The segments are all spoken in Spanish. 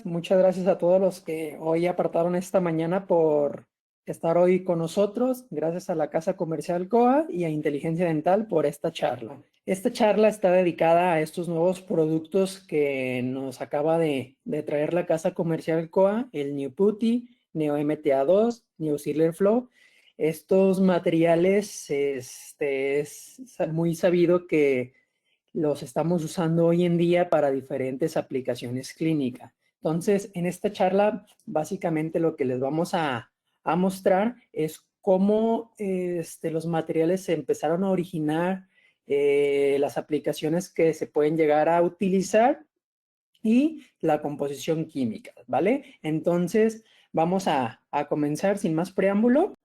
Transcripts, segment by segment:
Muchas gracias a todos los que hoy apartaron esta mañana por estar hoy con nosotros. Gracias a la Casa Comercial COA y a Inteligencia Dental por esta charla. Esta charla está dedicada a estos nuevos productos que nos acaba de traer la Casa Comercial COA, el New Putty, Neo MTA2, Neo Sealer Flow. Estos materiales, es muy sabido que los estamos usando hoy en día para diferentes aplicaciones clínicas. Entonces, en esta charla, básicamente lo que les vamos a mostrar es cómo los materiales se empezaron a originar, las aplicaciones que se pueden llegar a utilizar y la composición química, ¿vale? Entonces, vamos a comenzar sin más preámbulo.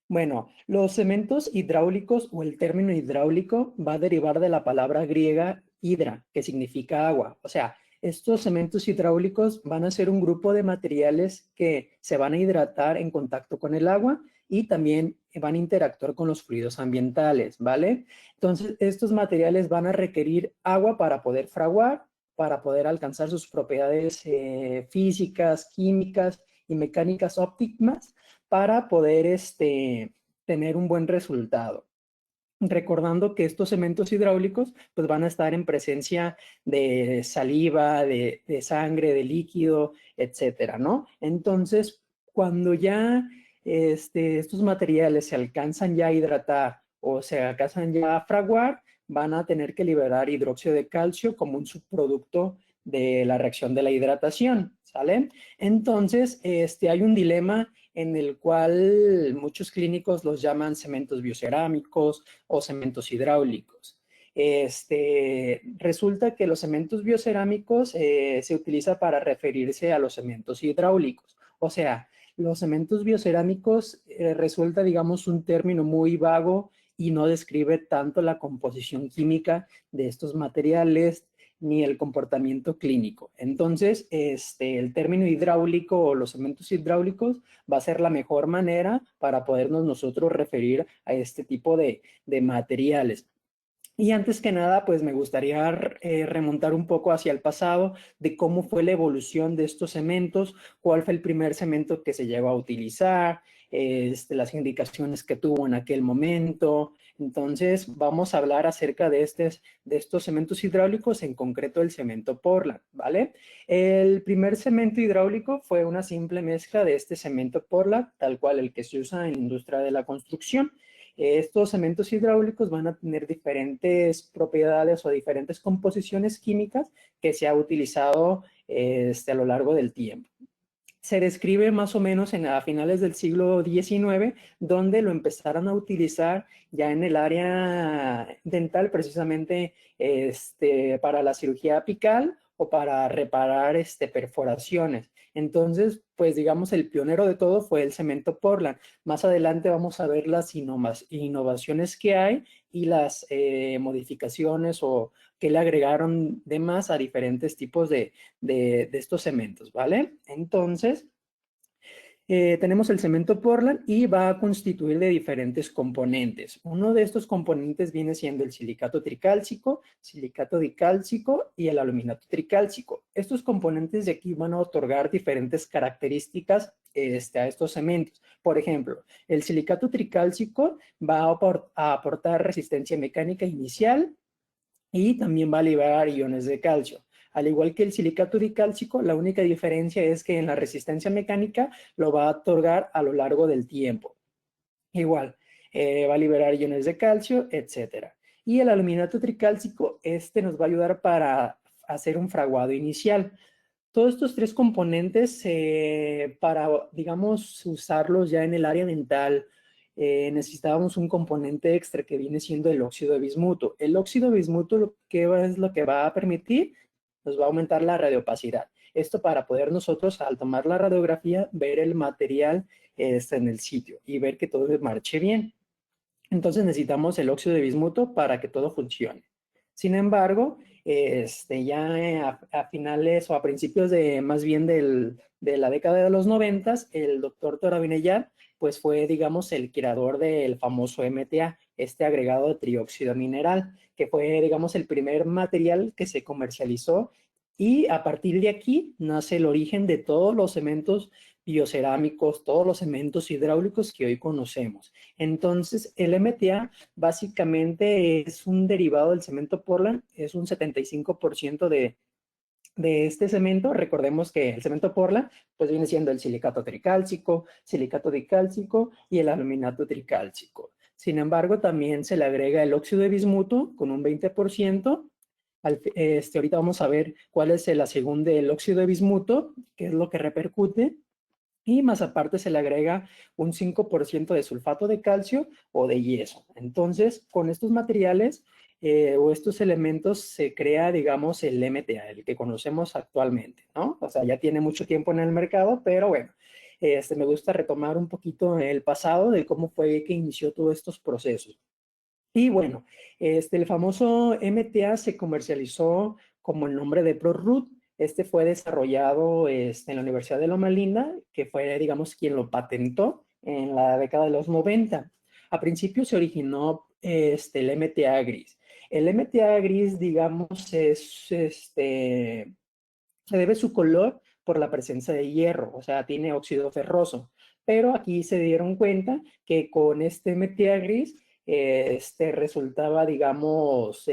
Bueno, los cementos hidráulicos o el término hidráulico va a derivar de la palabra griega hidra, que significa agua. O sea, estos cementos hidráulicos van a ser un grupo de materiales que se van a hidratar en contacto con el agua y también van a interactuar con los fluidos ambientales, ¿vale? Entonces, estos materiales van a requerir agua para poder fraguar, para poder alcanzar sus propiedades físicas, químicas y mecánicas óptimas para poder tener un buen resultado. Recordando que estos cementos hidráulicos pues van a estar en presencia de saliva, de sangre, de líquido, etcétera, ¿no? Entonces, cuando ya estos materiales se alcanzan ya a hidratar o se alcanzan ya a fraguar, van a tener que liberar hidróxido de calcio como un subproducto de la reacción de la hidratación, ¿sale? Entonces, hay un dilema en el cual muchos clínicos los llaman cementos biocerámicos o cementos hidráulicos. Resulta que los cementos biocerámicos se utiliza para referirse a los cementos hidráulicos. O sea, los cementos biocerámicos resulta, digamos, un término muy vago y no describe tanto la composición química de estos materiales ni el comportamiento clínico. Entonces, el término hidráulico o los cementos hidráulicos va a ser la mejor manera para podernos nosotros referir a este tipo de materiales. Y antes que nada, pues me gustaría remontar un poco hacia el pasado de cómo fue la evolución de estos cementos, cuál fue el primer cemento que se llegó a utilizar, las indicaciones que tuvo en aquel momento. Entonces, vamos a hablar acerca de estos cementos hidráulicos, en concreto el cemento Portland, ¿vale? El primer cemento hidráulico fue una simple mezcla de este cemento Portland, tal cual el que se usa en la industria de la construcción. Estos cementos hidráulicos van a tener diferentes propiedades o diferentes composiciones químicas que se ha utilizado a lo largo del tiempo. Se describe más o menos a finales del siglo XIX, donde lo empezaron a utilizar ya en el área dental, precisamente para la cirugía apical o para reparar perforaciones. Entonces, pues digamos, el pionero de todo fue el cemento Portland. Más adelante vamos a ver las innovaciones que hay y las modificaciones o que le agregaron de más a diferentes tipos de estos cementos, ¿vale? Entonces, tenemos el cemento Portland y va a constituir de diferentes componentes. Uno de estos componentes viene siendo el silicato tricálcico, silicato dicálcico y el aluminato tricálcico. Estos componentes de aquí van a otorgar diferentes características a estos cementos. Por ejemplo, el silicato tricálcico va a aportar resistencia mecánica inicial y también va a liberar iones de calcio. Al igual que el silicato dicálcico, la única diferencia es que en la resistencia mecánica lo va a otorgar a lo largo del tiempo. Igual, va a liberar iones de calcio, etcétera. Y el aluminato tricálcico, nos va a ayudar para hacer un fraguado inicial. Todos estos tres componentes, para, digamos, usarlos ya en el área dental, necesitábamos un componente extra que viene siendo el óxido de bismuto. El óxido de bismuto, ¿qué es lo que va a permitir? Nos va a aumentar la radiopacidad. Esto para poder nosotros, al tomar la radiografía, ver el material en el sitio y ver que todo marche bien. Entonces necesitamos el óxido de bismuto para que todo funcione. Sin embargo, ya a finales o a principios de más bien de la década de los 90, el doctor Torabinellar pues fue, digamos, el creador del famoso MTA, este agregado de trióxido mineral, que fue, digamos, el primer material que se comercializó Y a partir de aquí nace el origen de todos los cementos biocerámicos, todos los cementos hidráulicos que hoy conocemos. Entonces, el MTA básicamente es un derivado del cemento Portland, es un 75% de este cemento. Recordemos que el cemento Portland pues viene siendo el silicato tricálcico, silicato dicálcico y el aluminato tricálcico. Sin embargo, también se le agrega el óxido de bismuto con un 20%. Ahorita vamos a ver cuál es la segunda del óxido de bismuto, que es lo que repercute. Y más aparte se le agrega un 5% de sulfato de calcio o de yeso. Entonces, con estos materiales o estos elementos se crea, digamos, el MTA, el que conocemos actualmente, ¿no? O sea, ya tiene mucho tiempo en el mercado, pero bueno, me gusta retomar un poquito el pasado de cómo fue que inició todos estos procesos. Y bueno, el famoso MTA se comercializó como el nombre de ProRoot. Este fue desarrollado en la Universidad de Loma Linda, que fue, digamos, quien lo patentó en la década de los 90. A principio se originó el MTA gris. El MTA gris, digamos, se debe su color por la presencia de hierro, o sea, tiene óxido ferroso. Pero aquí se dieron cuenta que con este MTA gris resultaba, digamos,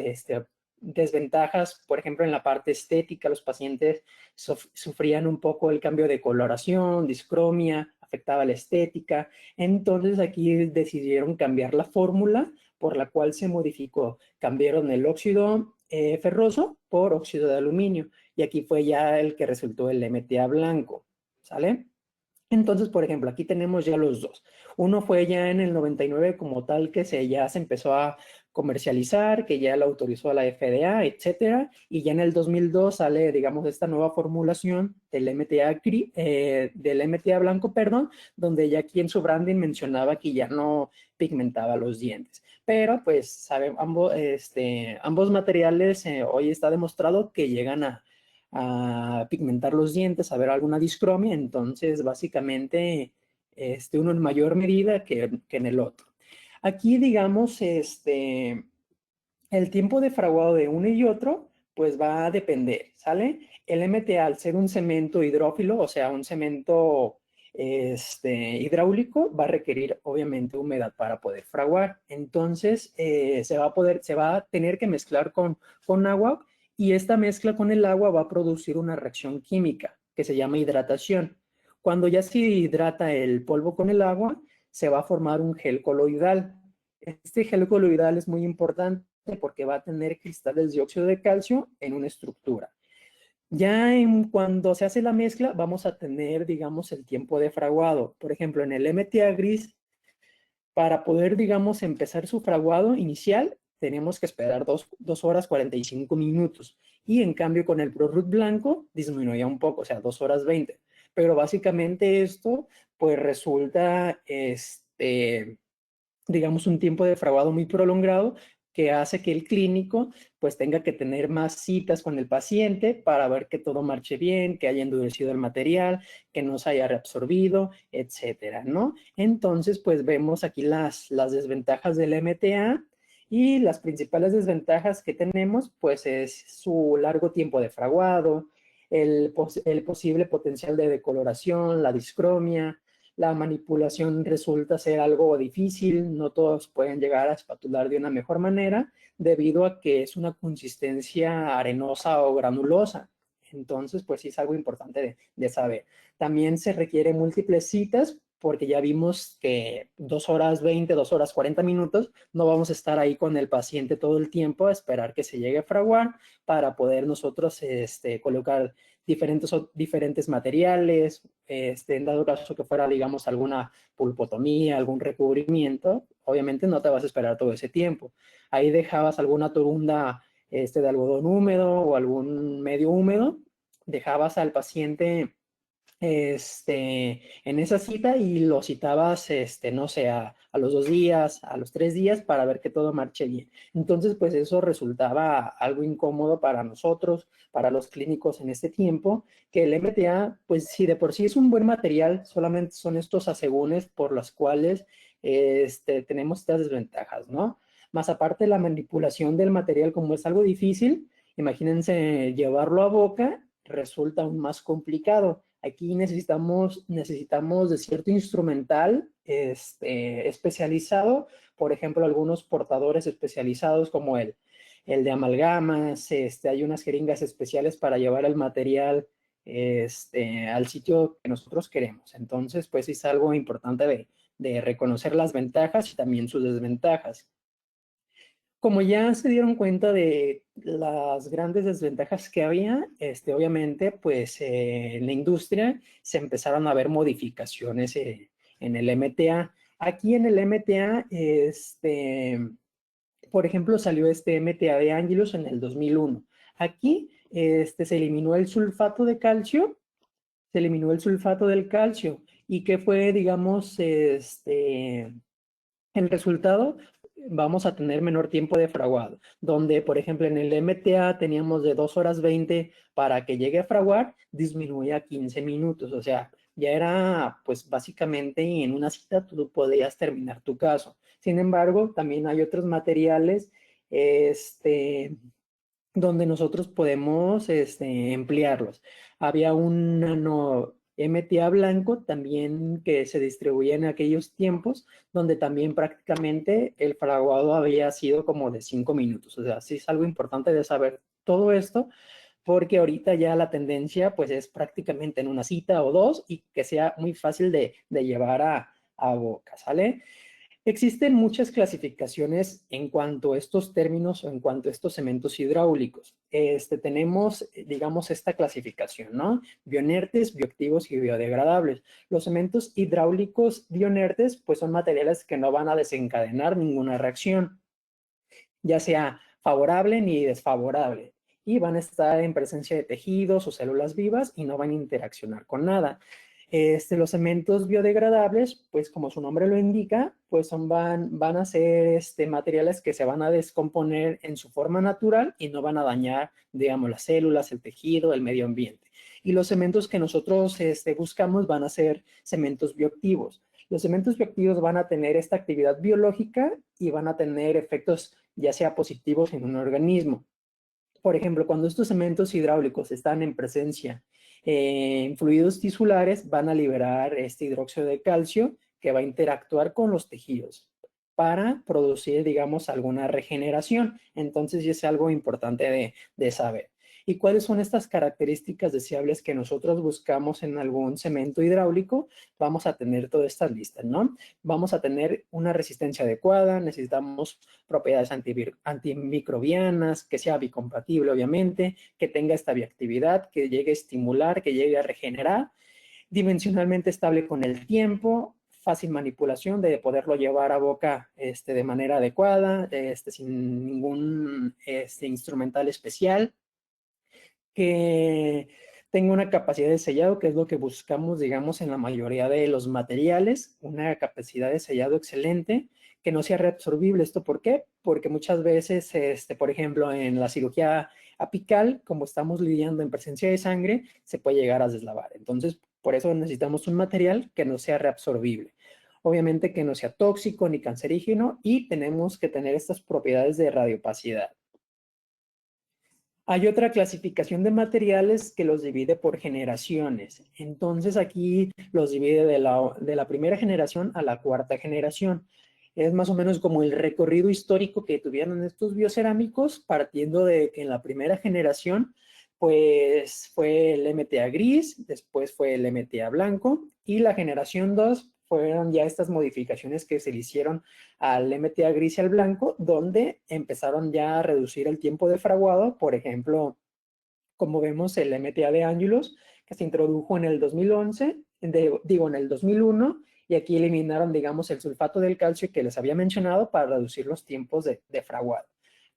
desventajas, por ejemplo, en la parte estética, los pacientes sufrían un poco el cambio de coloración, discromia, afectaba la estética. Entonces aquí decidieron cambiar la fórmula por la cual se modificó. Cambiaron el óxido ferroso por óxido de aluminio y aquí fue ya el que resultó el MTA blanco, ¿sale? Entonces, por ejemplo, aquí tenemos ya los dos. Uno fue ya en el 99 como tal que ya se empezó a comercializar, que ya lo autorizó la FDA, etcétera, y ya en el 2002 sale, digamos, esta nueva formulación del MTA blanco, perdón, donde ya aquí en su branding mencionaba que ya no pigmentaba los dientes. Pero, pues, ambos materiales hoy está demostrado que llegan a pigmentar los dientes, a ver alguna discromia, entonces básicamente uno en mayor medida que en el otro. Aquí, digamos, el tiempo de fraguado de uno y otro, pues va a depender, ¿sale? El MTA, al ser un cemento hidrófilo, o sea, un cemento hidráulico, va a requerir obviamente humedad para poder fraguar. Entonces, se va a tener que mezclar con agua y esta mezcla con el agua va a producir una reacción química que se llama hidratación. Cuando ya se hidrata el polvo con el agua, se va a formar un gel coloidal. Este gel coloidal es muy importante porque va a tener cristales de dióxido de calcio en una estructura. Cuando se hace la mezcla, vamos a tener, digamos, el tiempo de fraguado. Por ejemplo, en el MTA gris, para poder, digamos, empezar su fraguado inicial, tenemos que esperar 2 horas 45 minutos. Y en cambio, con el ProRoot blanco, disminuye un poco, o sea, 2 horas 20. Pero básicamente esto, pues resulta, digamos, un tiempo de fraguado muy prolongado que hace que el clínico pues tenga que tener más citas con el paciente para ver que todo marche bien, que haya endurecido el material, que no se haya reabsorbido, etcétera, ¿no? Entonces, pues vemos aquí las desventajas del MTA y las principales desventajas que tenemos pues es su largo tiempo de fraguado, el posible potencial de decoloración, la discromia, la manipulación resulta ser algo difícil, no todos pueden llegar a espatular de una mejor manera debido a que es una consistencia arenosa o granulosa. Entonces, pues sí es algo importante de saber. También se requiere múltiples citas porque ya vimos que 2 horas 20, 2 horas 40 minutos, no vamos a estar ahí con el paciente todo el tiempo a esperar que se llegue a fraguar para poder nosotros colocar diferentes materiales, en dado caso que fuera, digamos, alguna pulpotomía, algún recubrimiento, obviamente no te vas a esperar todo ese tiempo. Ahí dejabas alguna torunda de algodón húmedo o algún medio húmedo, dejabas al paciente en esa cita y lo citabas, no sé, a los 2 días, a los 3 días para ver que todo marche bien. Entonces, pues eso resultaba algo incómodo para nosotros, para los clínicos en este tiempo, que el MTA, pues si de por sí es un buen material, solamente son estos asegúnes por los cuales tenemos estas desventajas, ¿no? Más aparte la manipulación del material, como es algo difícil, Imagínense llevarlo a boca, resulta aún más complicado. Aquí necesitamos de cierto instrumental especializado, por ejemplo, algunos portadores especializados como el de amalgamas, hay unas jeringas especiales para llevar el material al sitio que nosotros queremos. Entonces, pues es algo importante de reconocer las ventajas y también sus desventajas. Como ya se dieron cuenta de las grandes desventajas que había, obviamente, pues en la industria se empezaron a ver modificaciones en el MTA. Aquí en el MTA, por ejemplo, salió este MTA de Angelus en el 2001. Aquí se eliminó el sulfato de calcio, se eliminó el sulfato del calcio. ¿Y qué fue, digamos, el resultado? Vamos a tener menor tiempo de fraguado, donde, por ejemplo, en el MTA teníamos de 2 horas 20 para que llegue a fraguar, disminuye a 15 minutos, o sea, ya era, pues, básicamente en una cita tú podías terminar tu caso. Sin embargo, también hay otros materiales, donde nosotros podemos emplearlos. Había un nano MTA blanco también que se distribuía en aquellos tiempos, donde también prácticamente el fraguado había sido como de 5 minutos. O sea, sí es algo importante de saber todo esto, porque ahorita ya la tendencia pues es prácticamente en una cita o dos y que sea muy fácil de llevar a boca, ¿sale? Existen muchas clasificaciones en cuanto a estos términos o en cuanto a estos cementos hidráulicos. Tenemos, digamos, esta clasificación, ¿no? Bioinertes, bioactivos y biodegradables. Los cementos hidráulicos bioinertes, pues son materiales que no van a desencadenar ninguna reacción, ya sea favorable ni desfavorable, y van a estar en presencia de tejidos o células vivas y no van a interaccionar con nada. Los cementos biodegradables, pues como su nombre lo indica, pues van a ser materiales que se van a descomponer en su forma natural y no van a dañar, digamos, las células, el tejido, el medio ambiente. Y los cementos que nosotros buscamos van a ser cementos bioactivos. Los cementos bioactivos van a tener esta actividad biológica y van a tener efectos ya sea positivos en un organismo. Por ejemplo, cuando estos cementos hidráulicos están en presencia en fluidos tisulares, van a liberar este hidróxido de calcio que va a interactuar con los tejidos para producir, digamos, alguna regeneración. Entonces, es algo importante de saber. ¿Y cuáles son estas características deseables que nosotros buscamos en algún cemento hidráulico? Vamos a tener todas estas listas, ¿no? Vamos a tener una resistencia adecuada, necesitamos propiedades antimicrobianas, que sea bicompatible, obviamente, que tenga esta bioactividad, que llegue a estimular, que llegue a regenerar, dimensionalmente estable con el tiempo, fácil manipulación de poderlo llevar a boca de manera adecuada, sin ningún instrumental especial, que tenga una capacidad de sellado, que es lo que buscamos, digamos, en la mayoría de los materiales, una capacidad de sellado excelente, que no sea reabsorbible. ¿Esto por qué? Porque muchas veces, por ejemplo, en la cirugía apical, como estamos lidiando en presencia de sangre, se puede llegar a deslavar. Entonces, por eso necesitamos un material que no sea reabsorbible. Obviamente que no sea tóxico ni cancerígeno y tenemos que tener estas propiedades de radiopacidad. Hay otra clasificación de materiales que los divide por generaciones. Entonces aquí los divide de la primera generación a la cuarta generación. Es más o menos como el recorrido histórico que tuvieron estos biocerámicos, partiendo de que en la primera generación pues fue el MTA gris, después fue el MTA blanco y la generación 2 fueron ya estas modificaciones que se le hicieron al MTA gris y al blanco, donde empezaron ya a reducir el tiempo de fraguado. Por ejemplo, como vemos el MTA de Angelus, que se introdujo en el 2011, en el 2001, y aquí eliminaron, digamos, el sulfato del calcio que les había mencionado para reducir los tiempos de fraguado.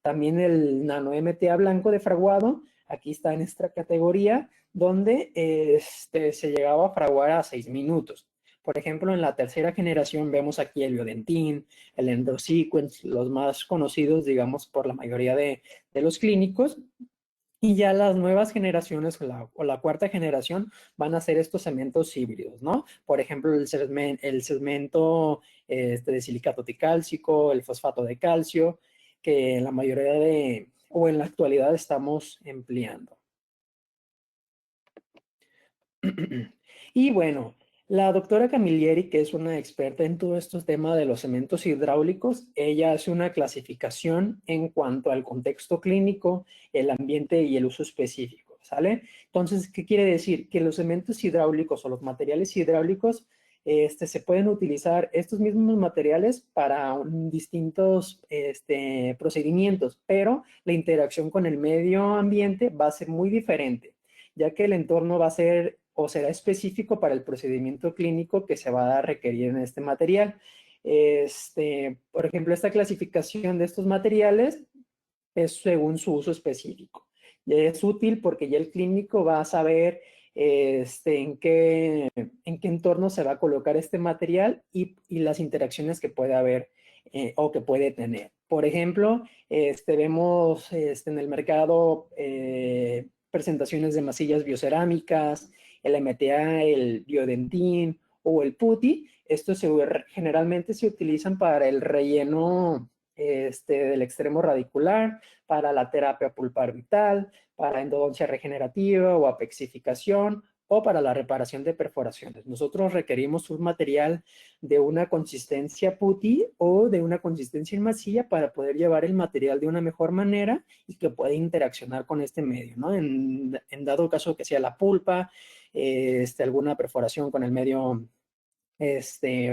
También el nano MTA blanco de fraguado, aquí está en esta categoría, donde se llegaba a fraguar a 6 minutos. Por ejemplo, en la tercera generación vemos aquí el Biodentin, el EndroSequence, los más conocidos, digamos, por la mayoría de los clínicos. Y ya las nuevas generaciones o la cuarta generación van a ser estos cementos híbridos, ¿no? Por ejemplo, el cemento de silicato tricálcico, el fosfato de calcio, que en la mayoría o en la actualidad estamos empleando. Y bueno, la doctora Camilleri, que es una experta en todo estos temas de los cementos hidráulicos, ella hace una clasificación en cuanto al contexto clínico, el ambiente y el uso específico, ¿sale? Entonces, ¿qué quiere decir? Que los cementos hidráulicos o los materiales hidráulicos se pueden utilizar estos mismos materiales para distintos procedimientos, pero la interacción con el medio ambiente va a ser muy diferente, ya que el entorno va a ser o será específico para el procedimiento clínico que se va a requerir en este material. Por ejemplo, esta clasificación de estos materiales es según su uso específico. Y es útil porque ya el clínico va a saber en qué entorno se va a colocar este material y las interacciones que puede haber o que puede tener. Por ejemplo, vemos en el mercado presentaciones de masillas biocerámicas, el MTA, el biodentín o el putti. Estos generalmente se utilizan para el relleno del extremo radicular, para la terapia pulpar vital, para endodoncia regenerativa o apexificación, o para la reparación de perforaciones. Nosotros requerimos un material de una consistencia putti o de una consistencia en masilla para poder llevar el material de una mejor manera y que pueda interaccionar con este medio, ¿no? En dado caso que sea la pulpa, alguna perforación con el medio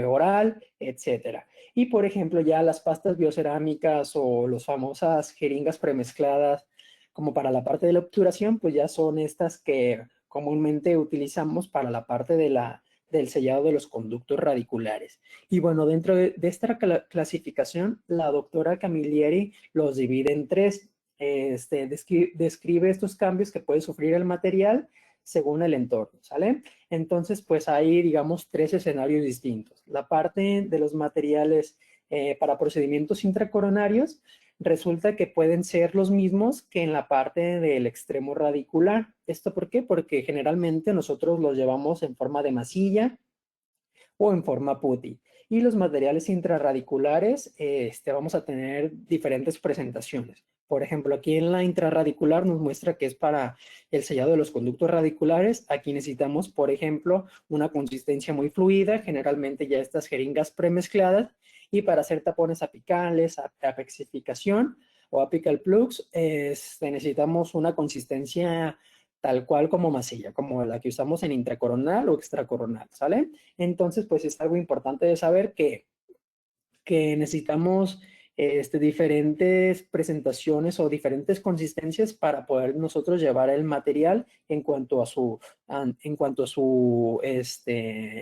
oral, etcétera. Y por ejemplo, ya las pastas biocerámicas o las famosas jeringas premezcladas, como para la parte de la obturación, pues ya son estas que comúnmente utilizamos para la parte del sellado de los conductos radiculares. Y bueno, dentro de esta clasificación, la doctora Camilleri los divide en tres. Describe estos cambios que puede sufrir el material según el entorno, ¿sale? Entonces, pues hay, digamos, tres escenarios distintos. La parte de los materiales para procedimientos intracoronarios resulta que pueden ser los mismos que en la parte del extremo radicular. ¿Esto por qué? Porque generalmente nosotros los llevamos en forma de masilla o en forma putti. Y los materiales intrarradiculares, vamos a tener diferentes presentaciones. Por ejemplo, aquí en la intrarradicular nos muestra que es para el sellado de los conductos radiculares. Aquí necesitamos, por ejemplo, una consistencia muy fluida, generalmente ya estas jeringas premezcladas. Y para hacer tapones apicales, apexificación o apical plugs, necesitamos una consistencia tal cual como masilla, como la que usamos en intracoronal o extracoronal, ¿sale? Entonces, pues es algo importante de saber que necesitamos diferentes presentaciones o diferentes consistencias para poder nosotros llevar el material en cuanto a su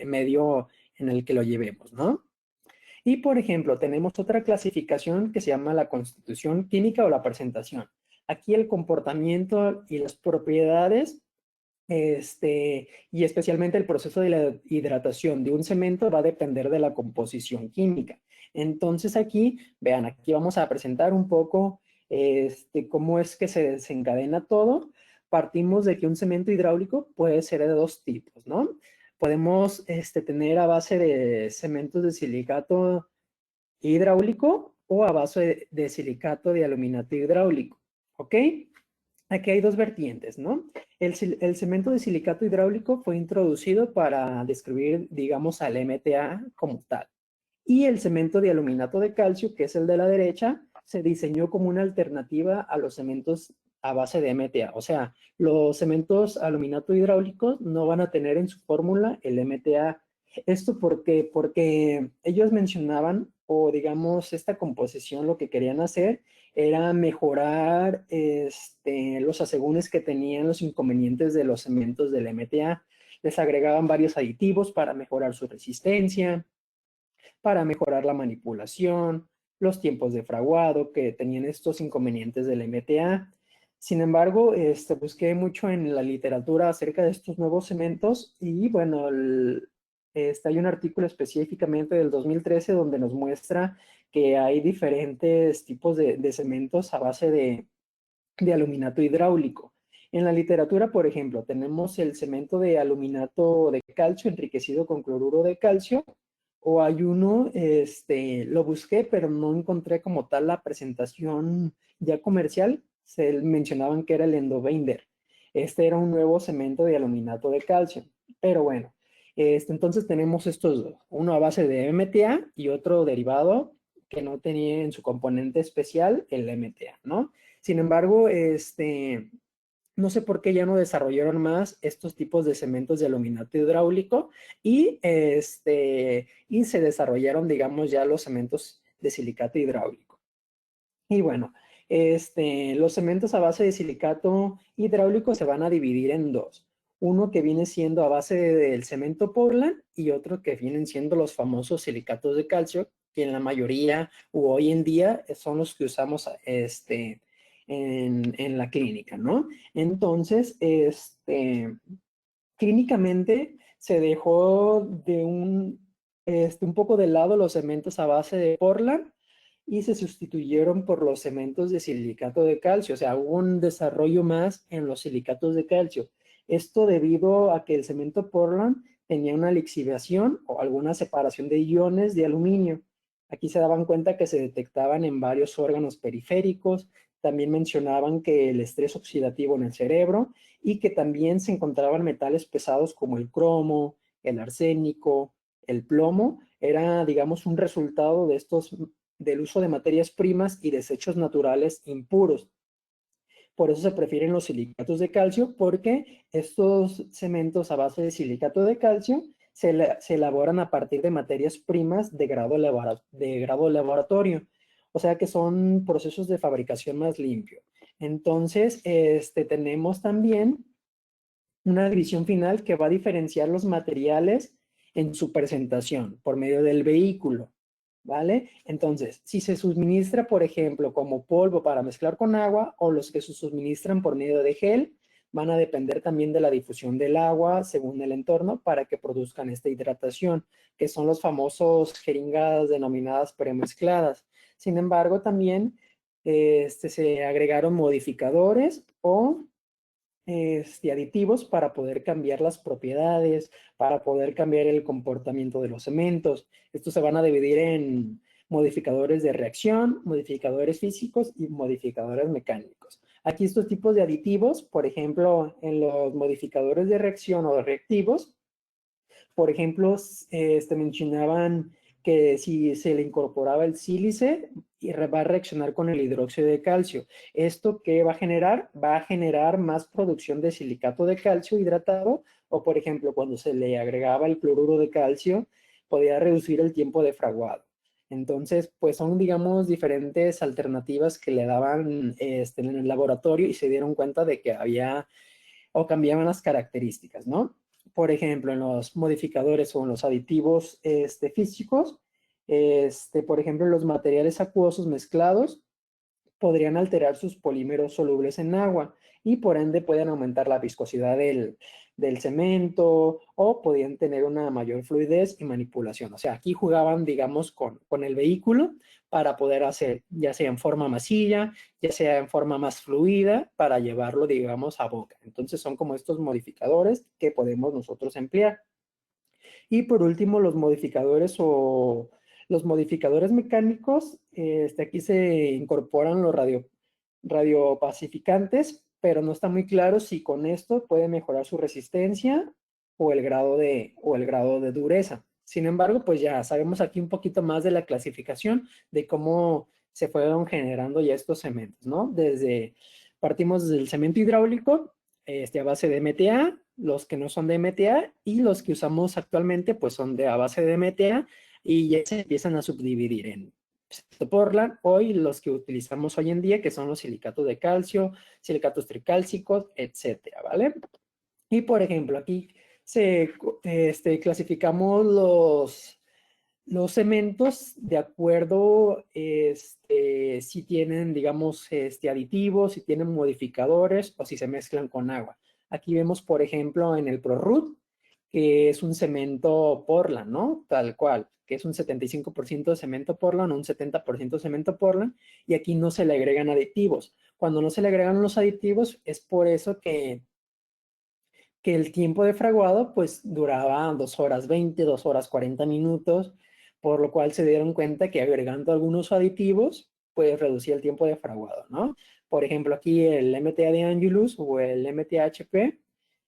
medio en el que lo llevemos, ¿no? Y, por ejemplo, tenemos otra clasificación que se llama la constitución química o la presentación. Aquí el comportamiento y las propiedades y especialmente el proceso de la hidratación de un cemento va a depender de la composición química. Entonces aquí, vean, aquí vamos a presentar un poco cómo es que se desencadena todo. Partimos de que un cemento hidráulico puede ser de dos tipos, ¿no? Podemos tener a base de cementos de silicato hidráulico o a base de silicato de aluminato hidráulico, ¿ok? Aquí hay dos vertientes, ¿no? El cemento de silicato hidráulico fue introducido para describir, digamos, al MTA como tal. Y el cemento de aluminato de calcio, que es el de la derecha, se diseñó como una alternativa a los cementos a base de MTA. O sea, los cementos aluminato hidráulicos no van a tener en su fórmula el MTA. ¿Esto por qué? Porque ellos mencionaban, o digamos, esta composición lo que querían hacer era mejorar los asegúnes que tenían los inconvenientes de los cementos del MTA. Les agregaban varios aditivos para mejorar su resistencia, para mejorar la manipulación, los tiempos de fraguado que tenían estos inconvenientes del MTA. Sin embargo, busqué mucho en la literatura acerca de estos nuevos cementos y bueno, hay un artículo específicamente del 2013 donde nos muestra que hay diferentes tipos de cementos a base de aluminato hidráulico. En la literatura, por ejemplo, tenemos el cemento de aluminato de calcio enriquecido con cloruro de calcio, o hay uno, lo busqué, pero no encontré como tal la presentación ya comercial, se mencionaban que era el Endobinder. Este era un nuevo cemento de aluminato de calcio. Pero bueno, entonces tenemos estos dos, uno a base de MTA y otro derivado que no tenía en su componente especial el MTA, ¿no? Sin embargo, no sé por qué ya no desarrollaron más estos tipos de cementos de aluminato hidráulico y se desarrollaron, digamos, ya los cementos de silicato hidráulico. Y bueno, los cementos a base de silicato hidráulico se van a dividir en dos. Uno que viene siendo a base del cemento Portland y otro que vienen siendo los famosos silicatos de calcio, que en la mayoría u hoy en día son los que usamos en la clínica, ¿no? Entonces, clínicamente se dejó de un poco de lado los cementos a base de Portland y se sustituyeron por los cementos de silicato de calcio. O sea, hubo un desarrollo más en los silicatos de calcio. Esto debido a que el cemento Portland tenía una lixiviación o alguna separación de iones de aluminio. Aquí se daban cuenta que se detectaban en varios órganos periféricos. También mencionaban que el estrés oxidativo en el cerebro y que también se encontraban metales pesados como el cromo, el arsénico, el plomo. Era, digamos, un resultado de del uso de materias primas y desechos naturales impuros. Por eso se prefieren los silicatos de calcio, porque estos cementos a base de silicato de calcio se elaboran a partir de materias primas de grado laboratorio. O sea que son procesos de fabricación más limpios. Entonces, tenemos también una división final que va a diferenciar los materiales en su presentación por medio del vehículo, ¿vale? Entonces, si se suministra, por ejemplo, como polvo para mezclar con agua o los que se suministran por medio de gel, van a depender también de la difusión del agua según el entorno para que produzcan esta hidratación, que son los famosos jeringas denominadas premezcladas. Sin embargo, también se agregaron modificadores o aditivos para poder cambiar las propiedades, para poder cambiar el comportamiento de los cementos. Estos se van a dividir en modificadores de reacción, modificadores físicos y modificadores mecánicos. Aquí estos tipos de aditivos, por ejemplo, en los modificadores de reacción o de reactivos, por ejemplo, mencionaban que si se le incorporaba el sílice, va a reaccionar con el hidróxido de calcio. ¿Esto qué va a generar? Va a generar más producción de silicato de calcio hidratado, o por ejemplo, cuando se le agregaba el cloruro de calcio, podía reducir el tiempo de fraguado. Entonces, pues son, digamos, diferentes alternativas que le daban en el laboratorio y se dieron cuenta de que había o cambiaban las características, ¿no? Por ejemplo, en los modificadores o en los aditivos físicos, por ejemplo, los materiales acuosos mezclados podrían alterar sus polímeros solubles en agua y por ende pueden aumentar la viscosidad del cemento o podían tener una mayor fluidez y manipulación. O sea, aquí jugaban, digamos, con el vehículo para poder hacer, ya sea en forma masilla, ya sea en forma más fluida, para llevarlo, digamos, a boca. Entonces son como estos modificadores que podemos nosotros emplear. Y por último, los modificadores mecánicos, aquí se incorporan los radiopacificantes, pero no está muy claro si con esto puede mejorar su resistencia o el grado de dureza. Sin embargo, pues ya sabemos aquí un poquito más de la clasificación de cómo se fueron generando ya estos cementos, ¿no? Partimos del cemento hidráulico, a base de MTA, los que no son de MTA y los que usamos actualmente pues son de a base de MTA y ya se empiezan a subdividir en Portland, hoy los que utilizamos hoy en día que son los silicatos de calcio, silicatos tricálcicos, etcétera, ¿vale? Y por ejemplo, aquí clasificamos los cementos de acuerdo si tienen, digamos, aditivos, si tienen modificadores o si se mezclan con agua. Aquí vemos, por ejemplo, en el ProRoot, que es un cemento Portland, ¿no? Tal cual, que es un 75% de cemento Portland, un 70% de cemento Portland, y aquí no se le agregan aditivos. Cuando no se le agregan los aditivos, es por eso que el tiempo de fraguado pues duraba 2 horas 20, 2 horas 40 minutos, por lo cual se dieron cuenta que agregando algunos aditivos pues reducía el tiempo de fraguado, ¿no? Por ejemplo, aquí el MTA de Angelus o el MTHP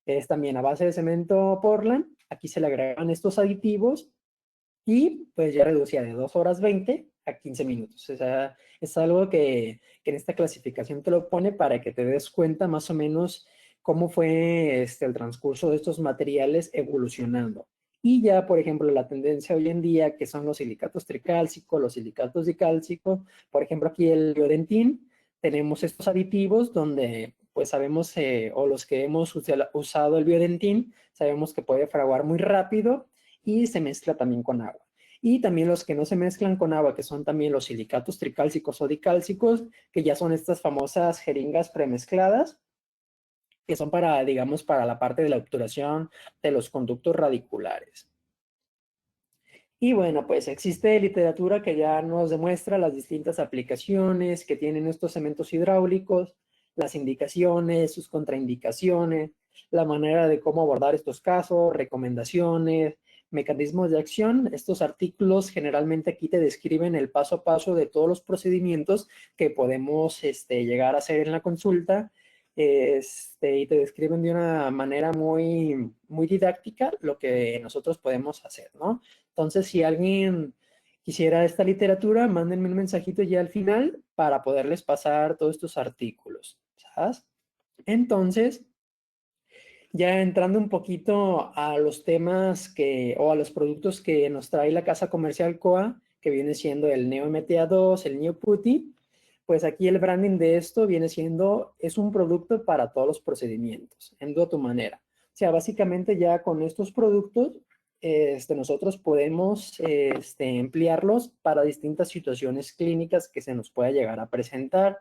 es también a base de cemento Portland. Aquí se le agregan estos aditivos y pues ya reducía de 2 horas 20 a 15 minutos. O sea, es algo que en esta clasificación te lo pone para que te des cuenta más o menos cómo fue el transcurso de estos materiales evolucionando. Y ya, por ejemplo, la tendencia hoy en día, que son los silicatos tricálcicos, los silicatos dicálcicos, por ejemplo, aquí el biodentín, tenemos estos aditivos donde, pues sabemos, o los que hemos usado el biodentín, sabemos que puede fraguar muy rápido y se mezcla también con agua. Y también los que no se mezclan con agua, que son también los silicatos tricálcicos o dicálcicos, que ya son estas famosas jeringas premezcladas, que son para, digamos, para la parte de la obturación de los conductos radiculares. Y bueno, pues existe literatura que ya nos demuestra las distintas aplicaciones que tienen estos cementos hidráulicos, las indicaciones, sus contraindicaciones, la manera de cómo abordar estos casos, recomendaciones, mecanismos de acción. Estos artículos generalmente aquí te describen el paso a paso de todos los procedimientos que podemos llegar a hacer en la consulta, y te describen de una manera muy, muy didáctica lo que nosotros podemos hacer, ¿no? Entonces, si alguien quisiera esta literatura, mándenme un mensajito ya al final para poderles pasar todos estos artículos, ¿sabes? Entonces, ya entrando un poquito a los temas o a los productos que nos trae la casa comercial COA, que viene siendo el Neo MTA2, el Neo PuTTY, pues aquí el branding de esto viene siendo, es un producto para todos los procedimientos, en tu manera. O sea, básicamente ya con estos productos, nosotros podemos emplearlos para distintas situaciones clínicas que se nos pueda llegar a presentar.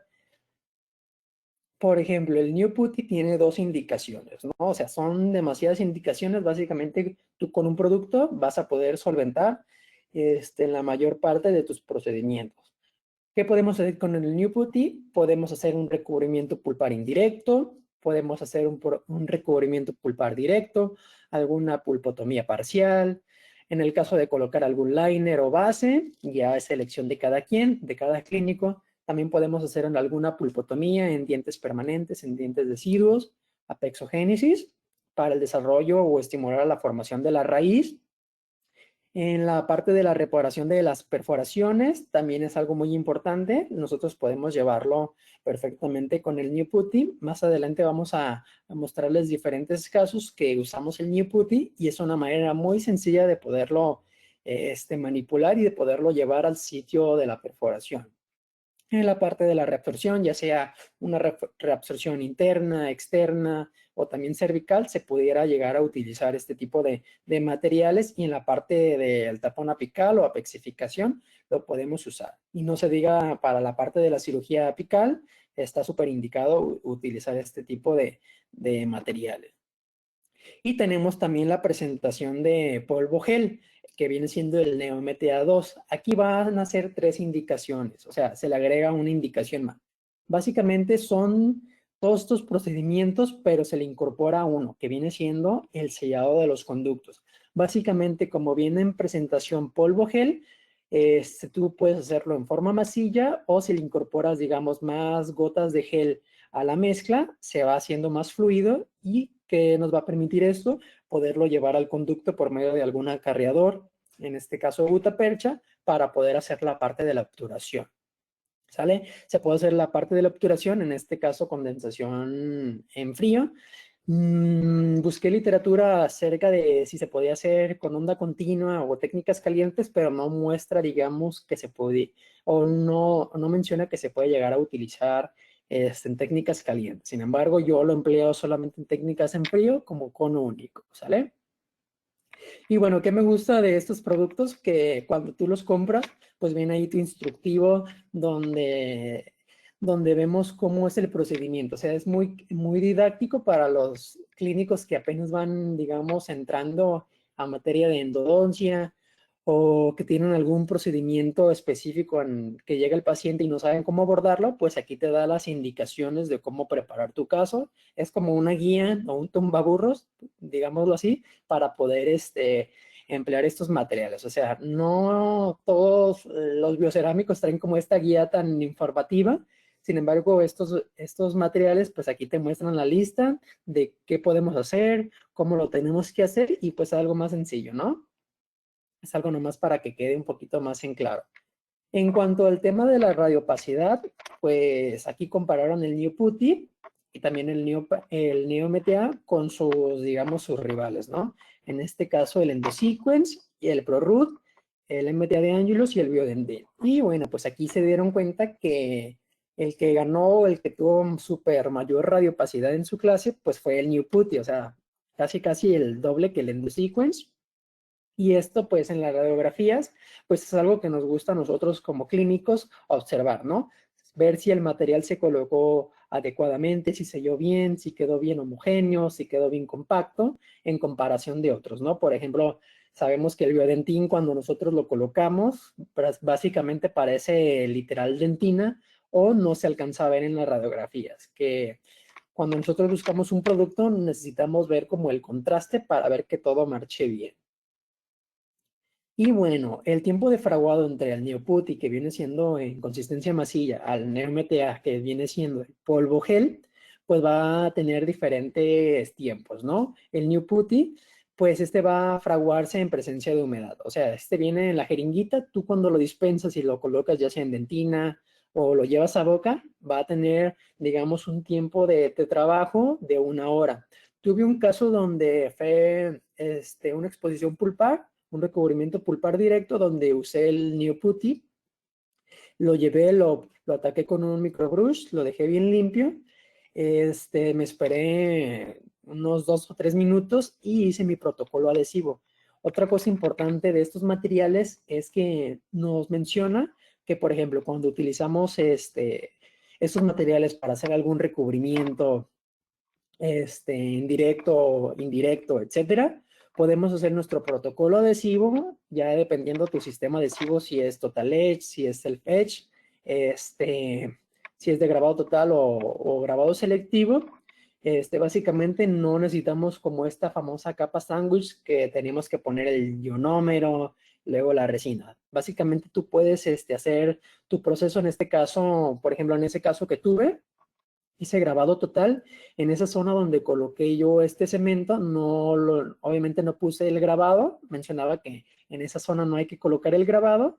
Por ejemplo, el New Putty tiene 2 indicaciones, ¿no? O sea, son demasiadas indicaciones. Básicamente, tú con un producto vas a poder solventar la mayor parte de tus procedimientos. ¿Qué podemos hacer con el New Putty? Podemos hacer un recubrimiento pulpar indirecto, podemos hacer un recubrimiento pulpar directo, alguna pulpotomía parcial. En el caso de colocar algún liner o base, ya es elección de cada quien, de cada clínico. También podemos hacer alguna pulpotomía en dientes permanentes, en dientes deciduos, apexogénesis, para el desarrollo o estimular la formación de la raíz. En la parte de la reparación de las perforaciones también es algo muy importante. Nosotros podemos llevarlo perfectamente con el New Putty. Más adelante vamos a mostrarles diferentes casos que usamos el New Putty y es una manera muy sencilla de poderlo manipular y de poderlo llevar al sitio de la perforación. En la parte de la reabsorción, ya sea una reabsorción interna, externa o también cervical, se pudiera llegar a utilizar este tipo de materiales y en la parte del tapón apical o apexificación lo podemos usar. Y no se diga para la parte de la cirugía apical, está súper indicado utilizar este tipo de materiales. Y tenemos también la presentación de polvo gel, que viene siendo el NeoMTA2. Aquí van a ser 3 indicaciones, o sea, se le agrega una indicación más. Básicamente son todos estos procedimientos, pero se le incorpora uno, que viene siendo el sellado de los conductos. Básicamente, como viene en presentación polvo gel, tú puedes hacerlo en forma masilla o si le incorporas, digamos, más gotas de gel a la mezcla, se va haciendo más fluido y que nos va a permitir esto, poderlo llevar al conducto por medio de algún acarreador, en este caso gutapercha, para poder hacer la parte de la obturación. ¿Sale? Se puede hacer la parte de la obturación, en este caso condensación en frío. Busqué literatura acerca de si se podía hacer con onda continua o técnicas calientes, pero no muestra, digamos, que se puede, o no menciona que se puede llegar a utilizar en técnicas calientes. Sin embargo, yo lo empleo solamente en técnicas en frío como cono único, ¿sale? Y bueno, ¿qué me gusta de estos productos? Que cuando tú los compras, pues viene ahí tu instructivo donde vemos cómo es el procedimiento. O sea, es muy, muy didáctico para los clínicos que apenas van, digamos, entrando a materia de endodoncia o que tienen algún procedimiento específico en que llega el paciente y no saben cómo abordarlo, pues aquí te da las indicaciones de cómo preparar tu caso. Es como una guía o un tumbaburros, digámoslo así, para poder emplear estos materiales. O sea, no todos los biocerámicos traen como esta guía tan informativa, Sin embargo, estos materiales, pues aquí te muestran la lista de qué podemos hacer, cómo lo tenemos que hacer y pues algo más sencillo, ¿no? Es algo nomás para que quede un poquito más en claro. En cuanto al tema de la radiopacidad, pues aquí compararon el New PuTTY y también el Neo MTA con sus, digamos, sus rivales, ¿no? En este caso el EndoSequence y el ProRoot, el MTA de Angelus y el BioDND. Y bueno, pues aquí se dieron cuenta que el que ganó, el que tuvo súper mayor radiopacidad en su clase, pues fue el New PuTTY, o sea, casi el doble que el EndoSequence. Y esto, pues, en las radiografías, pues es algo que nos gusta a nosotros como clínicos observar, ¿no? Ver si el material se colocó adecuadamente, si selló bien, si quedó bien homogéneo, si quedó bien compacto, en comparación de otros, ¿no? Por ejemplo, sabemos que el biodentín, cuando nosotros lo colocamos, pues, básicamente parece literal dentina o no se alcanza a ver en las radiografías, que cuando nosotros buscamos un producto necesitamos ver como el contraste para ver que todo marche bien. Y bueno, el tiempo de fraguado entre el Neoputty, que viene siendo en consistencia masilla, al NeoMTA, que viene siendo el polvo gel, pues va a tener diferentes tiempos, ¿no? El Neoputty, pues este va a fraguarse en presencia de humedad. O sea, este viene en la jeringuita, tú cuando lo dispensas y lo colocas ya sea en dentina o lo llevas a boca, va a tener, digamos, un tiempo de trabajo de 1 hora. Tuve un caso donde fue una exposición pulpar, un recubrimiento pulpar directo donde usé el Neoputty, lo llevé, lo ataqué con un microbrush, lo dejé bien limpio, me esperé unos 2 o 3 minutos y hice mi protocolo adhesivo. Otra cosa importante de estos materiales es que nos menciona que, por ejemplo, cuando utilizamos estos materiales para hacer algún recubrimiento indirecto, indirecto, etcétera, podemos hacer nuestro protocolo adhesivo, ya dependiendo tu sistema adhesivo, si es Total Edge, si es Self Edge, si es de grabado total o grabado selectivo. Básicamente no necesitamos como esta famosa capa sándwich que tenemos que poner el ionómero, luego la resina. Básicamente tú puedes hacer tu proceso en este caso, por ejemplo, en ese caso que tuve, hice grabado total en esa zona donde coloqué yo este cemento, obviamente no puse el grabado, mencionaba que en esa zona no hay que colocar el grabado,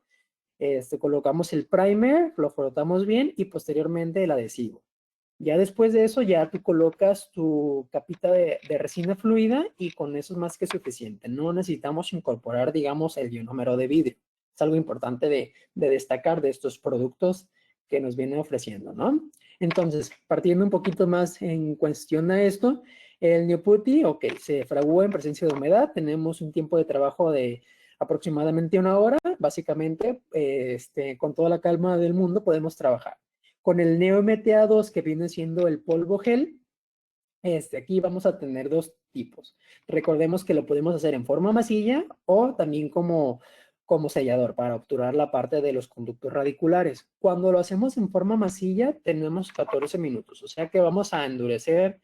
colocamos el primer, lo frotamos bien y posteriormente el adhesivo. Ya después de eso ya tú colocas tu capita de resina fluida y con eso es más que suficiente. No necesitamos incorporar, digamos, el ionómero de vidrio. Es algo importante de destacar de estos productos que nos vienen ofreciendo, ¿no? Entonces, partiendo un poquito más en cuestión a esto, el Neoputty, ok, se fraguó en presencia de humedad, tenemos un tiempo de trabajo de aproximadamente 1 hora, básicamente, con toda la calma del mundo podemos trabajar. Con el NeoMTA2, que viene siendo el polvo gel, aquí vamos a tener dos tipos. Recordemos que lo podemos hacer en forma masilla o también como sellador para obturar la parte de los conductos radiculares. Cuando lo hacemos en forma masilla, tenemos 14 minutos, o sea que vamos a endurecer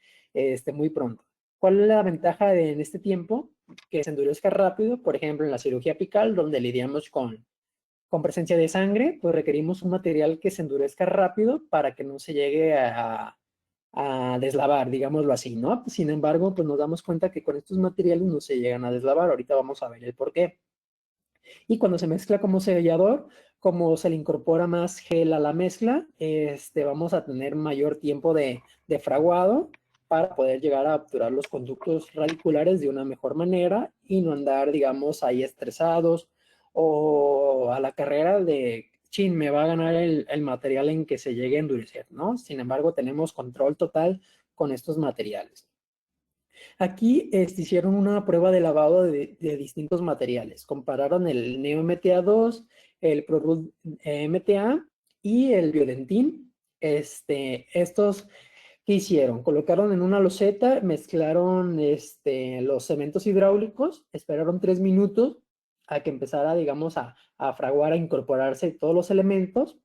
muy pronto. ¿Cuál es la ventaja en este tiempo? Que se endurezca rápido, por ejemplo, en la cirugía apical, donde lidiamos con presencia de sangre, pues requerimos un material que se endurezca rápido para que no se llegue a deslavar, digámoslo así, ¿no? Sin embargo, pues nos damos cuenta que con estos materiales no se llegan a deslavar. Ahorita vamos a ver el por qué. Y cuando se mezcla como sellador, como se le incorpora más gel a la mezcla, vamos a tener mayor tiempo de fraguado para poder llegar a obturar los conductos radiculares de una mejor manera y no andar, digamos, ahí estresados o a la carrera de, chin, me va a ganar el material en que se llegue a endurecer, ¿no? Sin embargo, tenemos control total con estos materiales. Aquí hicieron una prueba de lavado de distintos materiales. Compararon el NeoMTA2, el ProRoot MTA y el Biodentin. Estos, ¿qué hicieron? Colocaron en una loseta, mezclaron los cementos hidráulicos, esperaron 3 minutos a que empezara, digamos, a fraguar, a incorporarse todos los elementos.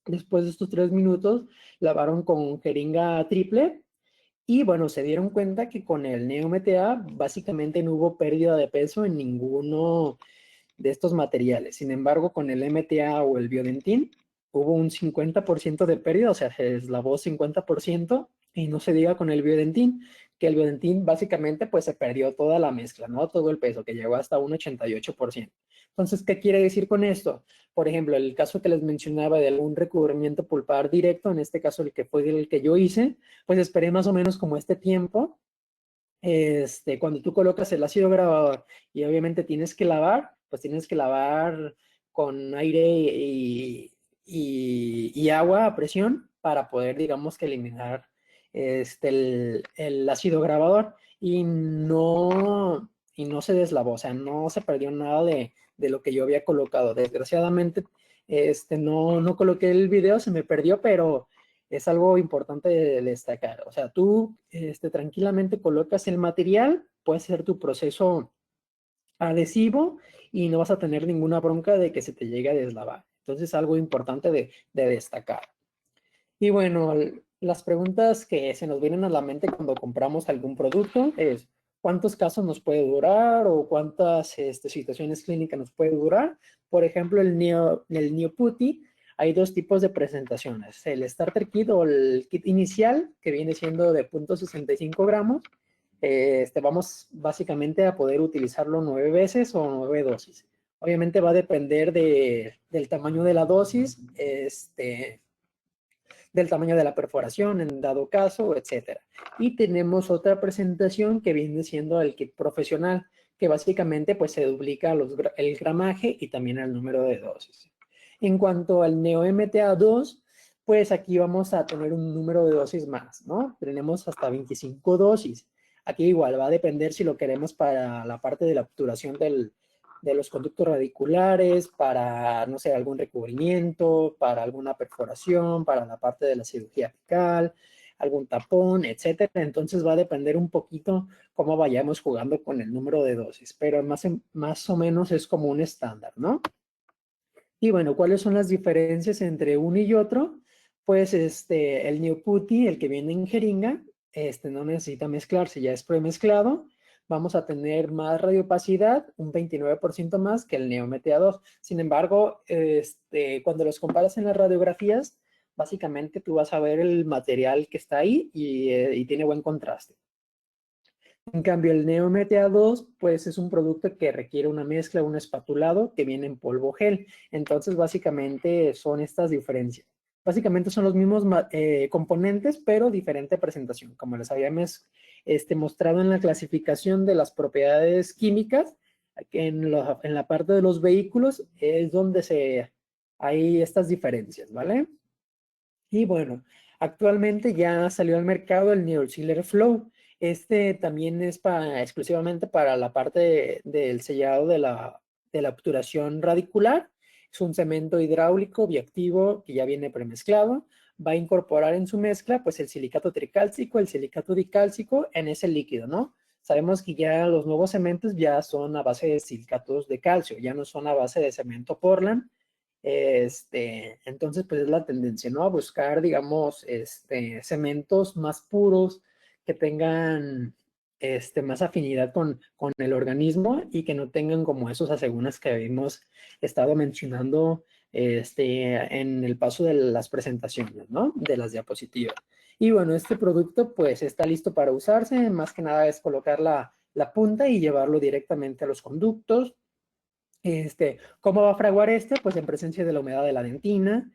Después de estos 3 minutos, lavaron con jeringa triple y bueno, se dieron cuenta que con el NeoMTA básicamente no hubo pérdida de peso en ninguno de estos materiales. Sin embargo, con el MTA o el Biodentin, hubo un 50% de pérdida, o sea, se deslavó 50%, y no se diga con el biodentín, que el biodentín básicamente pues se perdió toda la mezcla, ¿no? Todo el peso, que llegó hasta un 88%. Entonces, ¿qué quiere decir con esto? Por ejemplo, el caso que les mencionaba de algún recubrimiento pulpar directo, en este caso el que fue el que yo hice, pues esperé más o menos como este tiempo. Cuando tú colocas el ácido grabador y obviamente tienes que lavar, pues tienes que lavar con aire y agua a presión para poder, digamos, que eliminar el ácido grabador, y no se deslavó, o sea, no se perdió nada de lo que yo había colocado. Desgraciadamente, no coloqué el video, se me perdió, pero es algo importante de destacar. O sea, tú tranquilamente colocas el material, puede ser tu proceso adhesivo y no vas a tener ninguna bronca de que se te llegue a deslavar. Entonces, algo importante de destacar. Y bueno, las preguntas que se nos vienen a la mente cuando compramos algún producto es: ¿cuántos casos nos puede durar o cuántas situaciones clínicas nos puede durar? Por ejemplo, el Neoputty, hay dos tipos de presentaciones: el Starter Kit o el kit inicial, que viene siendo de 0.65 gramos. Vamos básicamente a poder utilizarlo 9 veces o 9 dosis. Obviamente va a depender del tamaño de la dosis, del tamaño de la perforación en dado caso, etcétera. Y tenemos otra presentación que viene siendo el kit profesional, que básicamente pues se duplica el gramaje y también el número de dosis. En cuanto al NeoMTA2, pues aquí vamos a tener un número de dosis más, ¿no? Tenemos hasta 25 dosis. Aquí igual va a depender si lo queremos para la parte de la obturación de los conductos radiculares, para, no sé, algún recubrimiento, para alguna perforación, para la parte de la cirugía apical, algún tapón, etcétera. Entonces va a depender un poquito cómo vayamos jugando con el número de dosis, pero más o menos es como un estándar, ¿no? Y bueno, ¿cuáles son las diferencias entre uno y otro? Pues el Neoputty, el que viene en jeringa, no necesita mezclarse, ya es premezclado. Vamos a tener más radiopacidad, un 29% más que el NeoMTA2. Sin embargo, cuando los comparas en las radiografías, básicamente tú vas a ver el material que está ahí y tiene buen contraste. En cambio, el NeoMTA2, pues es un producto que requiere una mezcla, un espatulado que viene en polvo gel. Entonces, básicamente son estas diferencias. Básicamente son los mismos componentes, pero diferente presentación. Como les habíamos mostrado en la clasificación de las propiedades químicas, en la parte de los vehículos es donde hay estas diferencias, ¿vale? Y bueno, actualmente ya salió al mercado el Neosealer Flow. Este también es exclusivamente para la parte del sellado de la obturación radicular. Es un cemento hidráulico bioactivo que ya viene premezclado. Va a incorporar en su mezcla pues el silicato tricálcico, el silicato dicálcico en ese líquido, ¿no? Sabemos que ya los nuevos cementos ya son a base de silicatos de calcio, ya no son a base de cemento Portland. Entonces, pues es la tendencia, ¿no? A buscar, digamos, cementos más puros, que tengan más afinidad con el organismo y que no tengan como esos asegúnes que habíamos estado mencionando en el paso de las presentaciones, ¿no? De las diapositivas. Y bueno, este producto pues está listo para usarse. Más que nada es colocar la punta y llevarlo directamente a los conductos. ¿Cómo va a fraguar este? Pues en presencia de la humedad de la dentina.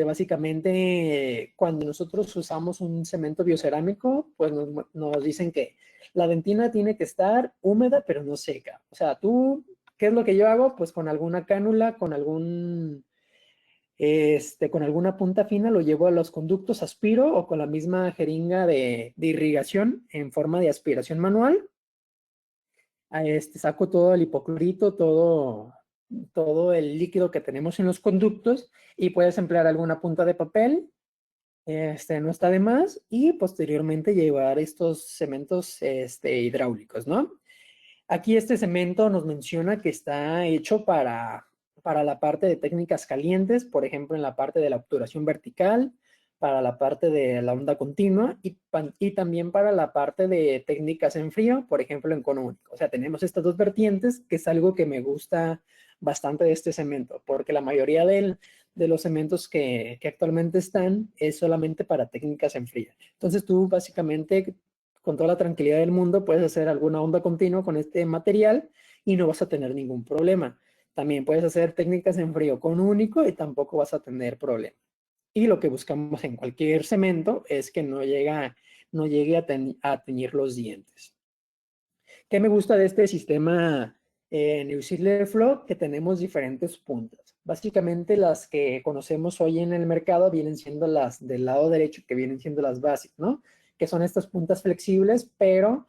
Básicamente, cuando nosotros usamos un cemento biocerámico, pues nos dicen que la dentina tiene que estar húmeda, pero no seca. O sea, ¿qué es lo que yo hago? Pues con alguna cánula, con alguna punta fina, lo llevo a los conductos, aspiro, o con la misma jeringa de irrigación en forma de aspiración manual. Saco todo el hipoclorito, todo el líquido que tenemos en los conductos, y puedes emplear alguna punta de papel, no está de más, y posteriormente llevar estos cementos hidráulicos, ¿no? Aquí este cemento nos menciona que está hecho para la parte de técnicas calientes, por ejemplo, en la parte de la obturación vertical, para la parte de la onda continua y también para la parte de técnicas en frío, por ejemplo, en cono único. O sea, tenemos estas dos vertientes, que es algo que me gusta bastante de este cemento, porque la mayoría de de los cementos que actualmente están es solamente para técnicas en fría. Entonces tú básicamente con toda la tranquilidad del mundo puedes hacer alguna onda continua con este material y no vas a tener ningún problema. También puedes hacer técnicas en frío con único y tampoco vas a tener problema. Y lo que buscamos en cualquier cemento es que no llegue a teñir los dientes. ¿Qué me gusta de este sistema New Zealand Flow? Que tenemos diferentes puntas. Básicamente las que conocemos hoy en el mercado vienen siendo las del lado derecho, que vienen siendo las básicas, ¿no? Que son estas puntas flexibles, pero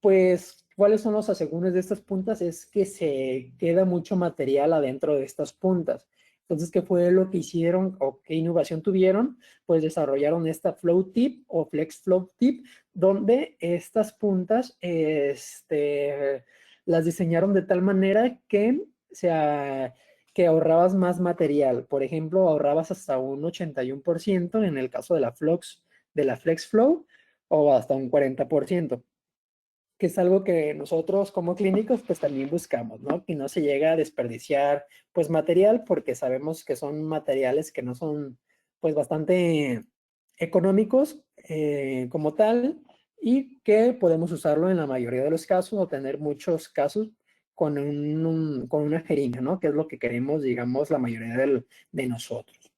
pues, ¿cuáles son los asegúnes de estas puntas? Es que se queda mucho material adentro de estas puntas. Entonces, ¿qué fue lo que hicieron o qué innovación tuvieron? Pues desarrollaron esta flow tip o flex flow tip, donde estas puntas las diseñaron de tal manera que, que ahorrabas más material. Por ejemplo, ahorrabas hasta un 81% en el caso de la flex flow o hasta un 40%, que es algo que nosotros como clínicos pues también buscamos, ¿no? Que no se llegue a desperdiciar pues material, porque sabemos que son materiales que no son pues bastante económicos como tal, y que podemos usarlo en la mayoría de los casos o tener muchos casos con, con una jeringa, ¿no? Que es lo que queremos, digamos, la mayoría de nosotros.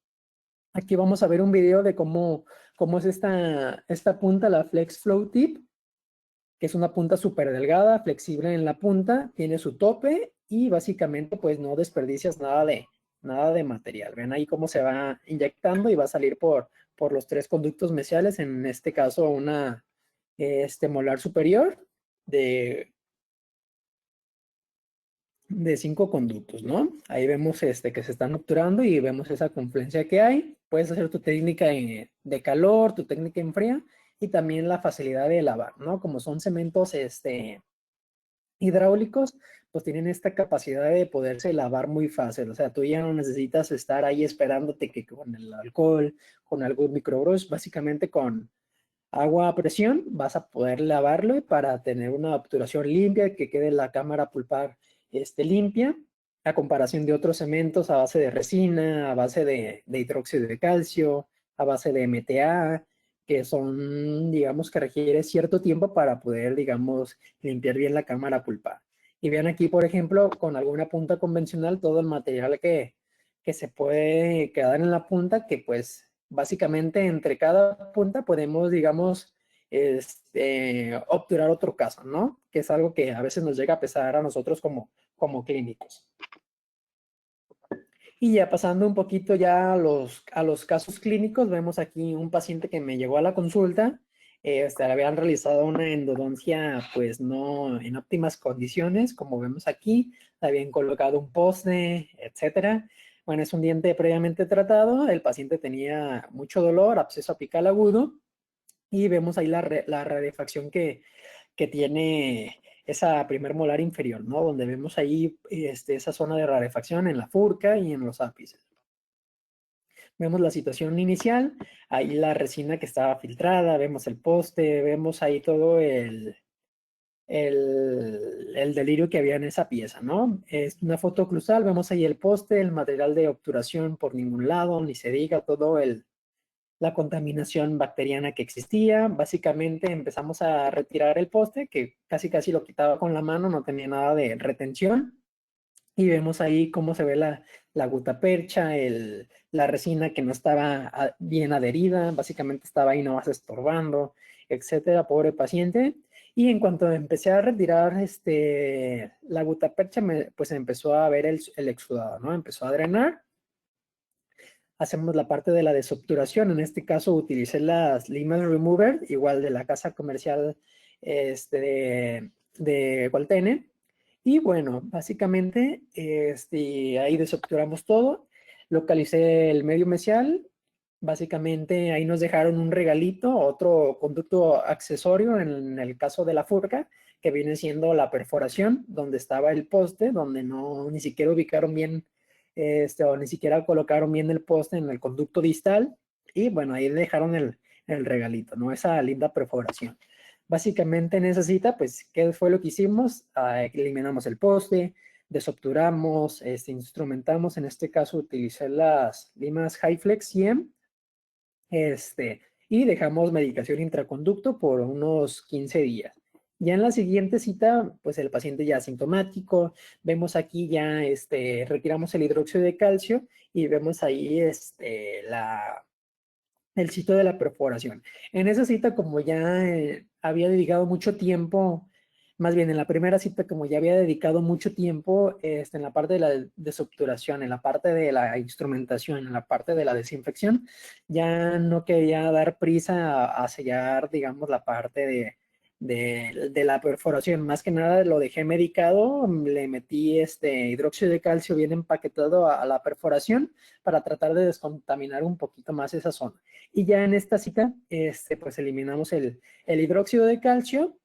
Aquí vamos a ver un video de cómo es esta punta, la Flex Flow Tip, que es una punta súper delgada, flexible en la punta, tiene su tope y básicamente pues no desperdicias nada de material. Ven ahí cómo se va inyectando y va a salir por los 3 conductos mesiales, en este caso una molar superior de 5 conductos, ¿no? Ahí vemos que se están obturando y vemos esa confluencia que hay. Puedes hacer tu técnica de calor, tu técnica en fría y también la facilidad de lavar, ¿no? Como son cementos hidráulicos, pues tienen esta capacidad de poderse lavar muy fácil. O sea, tú ya no necesitas estar ahí esperándote que con el alcohol, con algún microbrush, básicamente con agua a presión vas a poder lavarlo para tener una obturación limpia, que quede la cámara pulpar limpia, a comparación de otros cementos a base de resina, a base de hidróxido de calcio, a base de MTA, que son, digamos, que requiere cierto tiempo para poder, digamos, limpiar bien la cámara pulpar. Y vean aquí, por ejemplo, con alguna punta convencional, todo el material que se puede quedar en la punta, que pues básicamente entre cada punta podemos, digamos, obturar otro caso, ¿no? Que es algo que a veces nos llega a pesar a nosotros como clínicos. Y ya pasando un poquito ya a los casos clínicos, vemos aquí un paciente que me llegó a la consulta. Le habían realizado una endodoncia pues no en óptimas condiciones, como vemos aquí, le habían colocado un poste, etcétera. Bueno, es un diente previamente tratado, el paciente tenía mucho dolor, absceso apical agudo, y vemos ahí la rarefacción que tiene esa primer molar inferior, ¿no? Donde vemos ahí esa zona de rarefacción en la furca y en los ápices. Vemos la situación inicial, ahí la resina que estaba filtrada, vemos el poste, vemos ahí todo el delirio que había en esa pieza, ¿no? Es una foto oclusal, vemos ahí el poste, el material de obturación por ningún lado, ni se diga todo la contaminación bacteriana que existía. Básicamente empezamos a retirar el poste, que casi lo quitaba con la mano, no tenía nada de retención. Y vemos ahí cómo se ve la gutapercha, la resina que no estaba bien adherida, básicamente estaba ahí nomás estorbando, etcétera, pobre paciente. Y en cuanto empecé a retirar la gutapercha, pues empezó a ver el exudado, ¿no? Empezó a drenar. Hacemos la parte de la desobturación. En este caso utilicé las Limas Remover, igual de la casa comercial de Coltene. Y bueno, básicamente ahí desobturamos todo. Localicé el medio mesial. Básicamente ahí nos dejaron un regalito, otro conducto accesorio en el caso de la furca, que viene siendo la perforación, donde estaba el poste, donde no ni siquiera ubicaron bien o ni siquiera colocaron bien el poste en el conducto distal, y bueno, ahí dejaron el regalito, ¿no? Esa linda perforación. Básicamente en esa cita, pues, ¿qué fue lo que hicimos? Eliminamos el poste, desobturamos, instrumentamos. En este caso utilicé las limas Highflex 100, y dejamos medicación intraconducto por unos 15 días. Ya en la siguiente cita, pues el paciente ya asintomático, vemos aquí ya, retiramos el hidróxido de calcio y vemos ahí, el sitio de la perforación. En esa cita, como ya había dedicado mucho tiempo, más bien en la primera cita, como ya había dedicado mucho tiempo en la parte de la desobturación, en la parte de la instrumentación, en la parte de la desinfección, ya no quería dar prisa a sellar, digamos, la parte de la perforación. Más que nada lo dejé medicado, le metí hidróxido de calcio bien empaquetado a la perforación para tratar de descontaminar un poquito más esa zona. Y ya en esta cita, pues eliminamos el hidróxido de calcio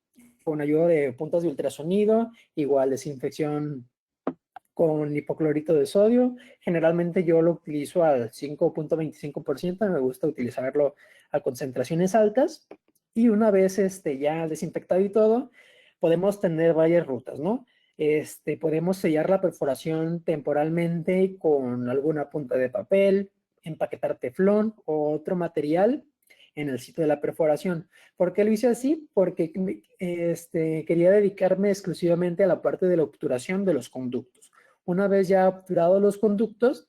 con ayuda de puntas de ultrasonido, igual desinfección con hipoclorito de sodio. Generalmente yo lo utilizo al 5.25%, me gusta utilizarlo a concentraciones altas. Y una vez ya desinfectado y todo, podemos tener varias rutas, ¿no? Podemos sellar la perforación temporalmente con alguna punta de papel, empaquetar teflón o otro material en el sitio de la perforación. ¿Por qué lo hice así? Porque quería dedicarme exclusivamente a la parte de la obturación de los conductos. Una vez ya obturados los conductos,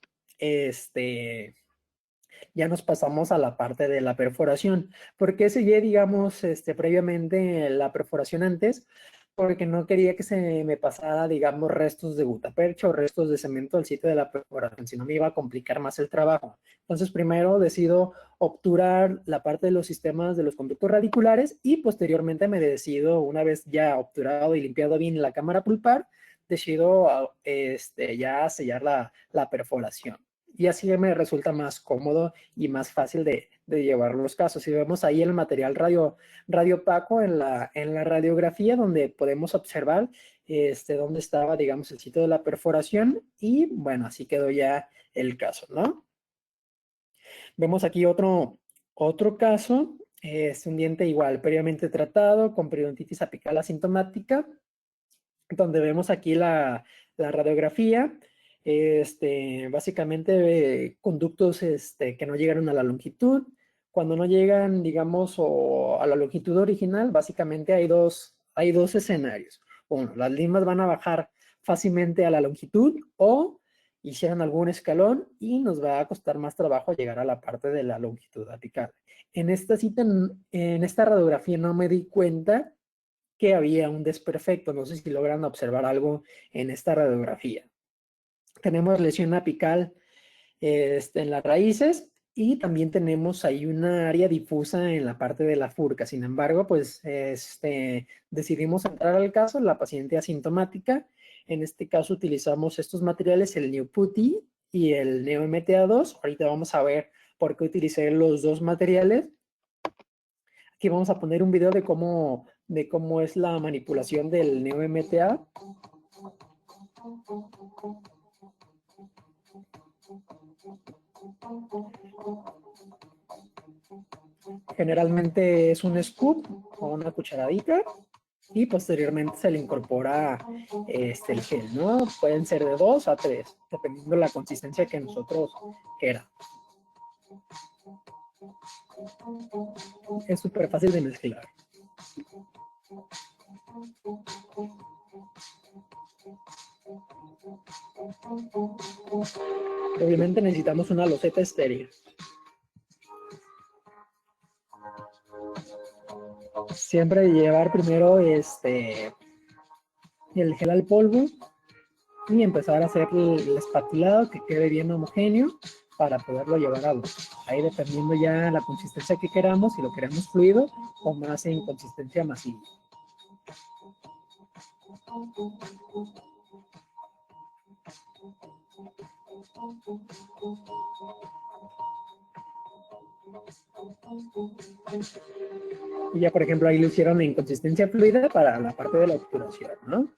ya nos pasamos a la parte de la perforación. ¿Por qué sellé, digamos, previamente la perforación antes? Porque no quería que se me pasara, digamos, restos de gutapercha o restos de cemento al sitio de la perforación, si no me iba a complicar más el trabajo. Entonces, primero decido obturar la parte de los sistemas de los conductos radiculares y posteriormente me decido, una vez ya obturado y limpiado bien la cámara pulpar, decido ya sellar la perforación. Y así me resulta más cómodo y más fácil de llevar los casos. Si vemos ahí el material radio opaco en la radiografía, donde podemos observar dónde estaba, digamos, el sitio de la perforación, y bueno, así quedó ya el caso, ¿no? Vemos aquí otro caso, es un diente igual, previamente tratado con periodontitis apical asintomática, donde vemos aquí la radiografía, básicamente conductos que no llegaron a la longitud. Cuando no llegan, digamos, a la longitud original, básicamente hay dos escenarios. Uno, las limas van a bajar fácilmente a la longitud, o hicieron algún escalón y nos va a costar más trabajo llegar a la parte de la longitud apical. En esta cita, en esta radiografía no me di cuenta que había un desperfecto. No sé si logran observar algo en esta radiografía. Tenemos lesión apical en las raíces, y también tenemos ahí una área difusa en la parte de la furca. Sin embargo, pues decidimos entrar al caso, la paciente asintomática. En este caso utilizamos estos materiales, el NeoPutty y el NeoMTA2. Ahorita vamos a ver por qué utilicé los dos materiales. Aquí vamos a poner un video de cómo es la manipulación del NeoMTA. Generalmente es un scoop o una cucharadita, y posteriormente se le incorpora el gel, ¿no? Pueden ser de 2 a 3, dependiendo de la consistencia que nosotros queramos. Es súper fácil de mezclar. Obviamente necesitamos una loseta estéril. Siempre llevar primero el gel al polvo y empezar a hacer el espatulado que quede bien homogéneo para poderlo llevar a boca. Ahí dependiendo ya la consistencia que queramos, si lo queremos fluido o más en consistencia masiva. Y ya, por ejemplo, ahí lo hicieron en consistencia fluida para la parte de la obturación, ¿no?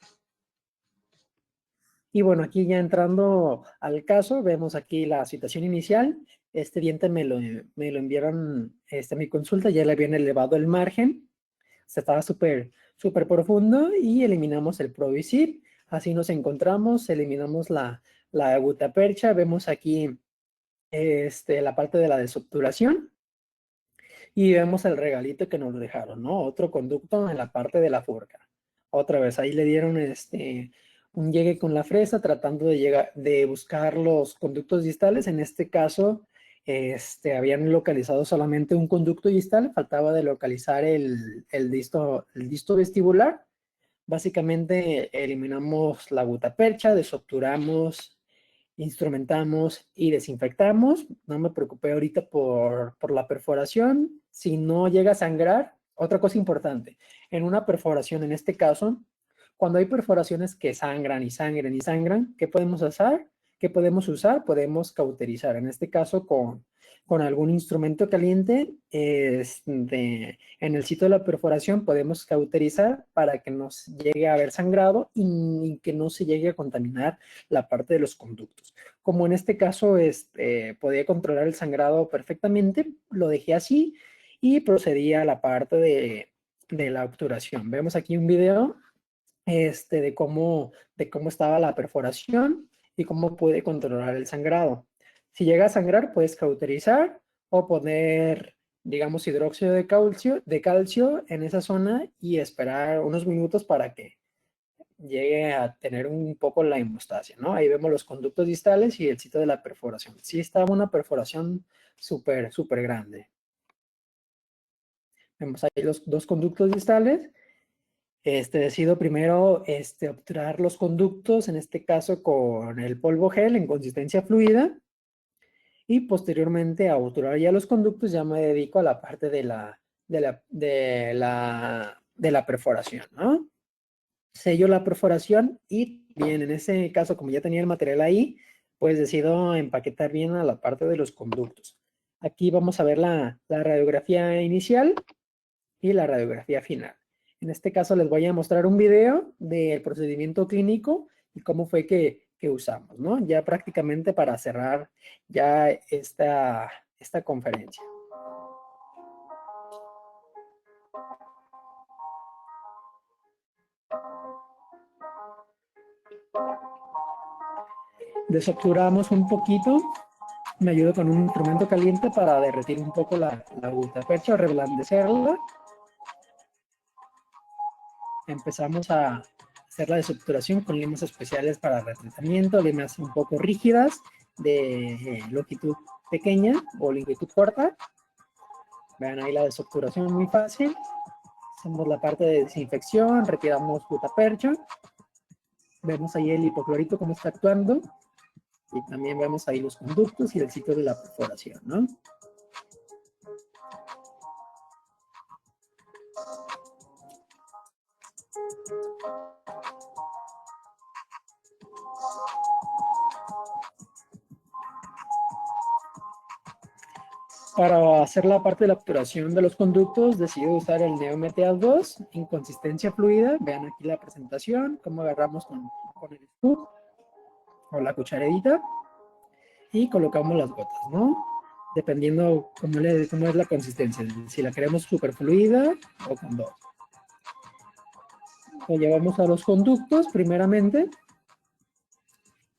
Y bueno, aquí ya entrando al caso, vemos aquí la situación inicial. Este diente me lo enviaron a mi consulta, ya le habían elevado el margen, o sea, estaba súper profundo, y eliminamos el Provisir. Así nos encontramos, eliminamos la gutapercha, vemos aquí la parte de la desobturación y vemos el regalito que nos dejaron, ¿no? Otro conducto en la parte de la furca. Otra vez, ahí le dieron un llegue con la fresa tratando de buscar los conductos distales. En este caso, habían localizado solamente un conducto distal, faltaba de localizar el disto vestibular. Básicamente eliminamos la gutapercha, desobturamos, instrumentamos y desinfectamos. No me preocupé ahorita por la perforación. Si no llega a sangrar, otra cosa importante, en una perforación, en este caso, cuando hay perforaciones que sangran y sangran y sangran, ¿qué podemos hacer? ¿Qué podemos usar? Podemos cauterizar, en este caso con algún instrumento caliente en el sitio de la perforación podemos cauterizar para que no llegue a haber sangrado y que no se llegue a contaminar la parte de los conductos. Como en este caso podía controlar el sangrado perfectamente, lo dejé así y procedí a la parte de la obturación. Vemos aquí un video de cómo estaba la perforación y cómo puede controlar el sangrado. Si llega a sangrar, puedes cauterizar o poner, digamos, hidróxido de calcio en esa zona y esperar unos minutos para que llegue a tener un poco la hemostasia, ¿no? Ahí vemos los conductos distales y el sitio de la perforación. Sí estaba una perforación súper, súper grande. Vemos ahí los dos conductos distales. Decido primero obturar los conductos, en este caso con el polvo gel en consistencia fluida, y posteriormente a obturar ya los conductos ya me dedico a la parte de la perforación, ¿no? Sello la perforación y bien, en ese caso, como ya tenía el material ahí, pues decido empaquetar bien a la parte de los conductos. Aquí vamos a ver la radiografía inicial y la radiografía final. En este caso les voy a mostrar un video del procedimiento clínico y cómo fue que usamos, ¿no? Ya prácticamente para cerrar ya esta conferencia. Desobturamos un poquito. Me ayudo con un instrumento caliente para derretir un poco la gutapercha o reblandecerla. Empezamos a hacer la desobturación con limas especiales para retratamiento, limas un poco rígidas de longitud pequeña o longitud corta. Vean ahí la desobturación muy fácil. Hacemos la parte de desinfección, retiramos gutapercha. Vemos ahí el hipoclorito cómo está actuando. Y también vemos ahí los conductos y el sitio de la perforación, ¿no? Para hacer la parte de la obturación de los conductos, decidí usar el Neometeal 2 en consistencia fluida. Vean aquí la presentación, cómo agarramos con el scoop o la cucharadita y colocamos las gotas, ¿no? Dependiendo cómo es la consistencia, si la queremos súper fluida o con dos. Lo llevamos a los conductos primeramente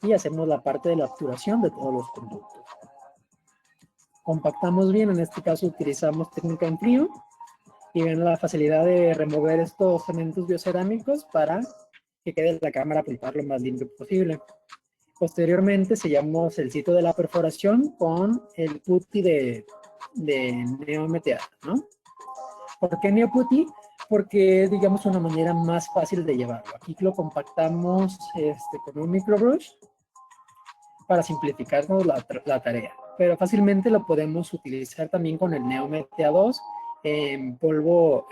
y hacemos la parte de la obturación de todos los conductos. Compactamos bien, en este caso utilizamos técnica en frío y ven la facilidad de remover estos cementos biocerámicos para que quede la cámara pulpar lo más limpio posible. Posteriormente sellamos el sitio de la perforación con el putty de neometeada, ¿no? ¿Por qué neoputty? Porque es, digamos, una manera más fácil de llevarlo. Aquí lo compactamos con un microbrush para simplificarnos la tarea. Pero fácilmente lo podemos utilizar también con el Neometea 2 en polvo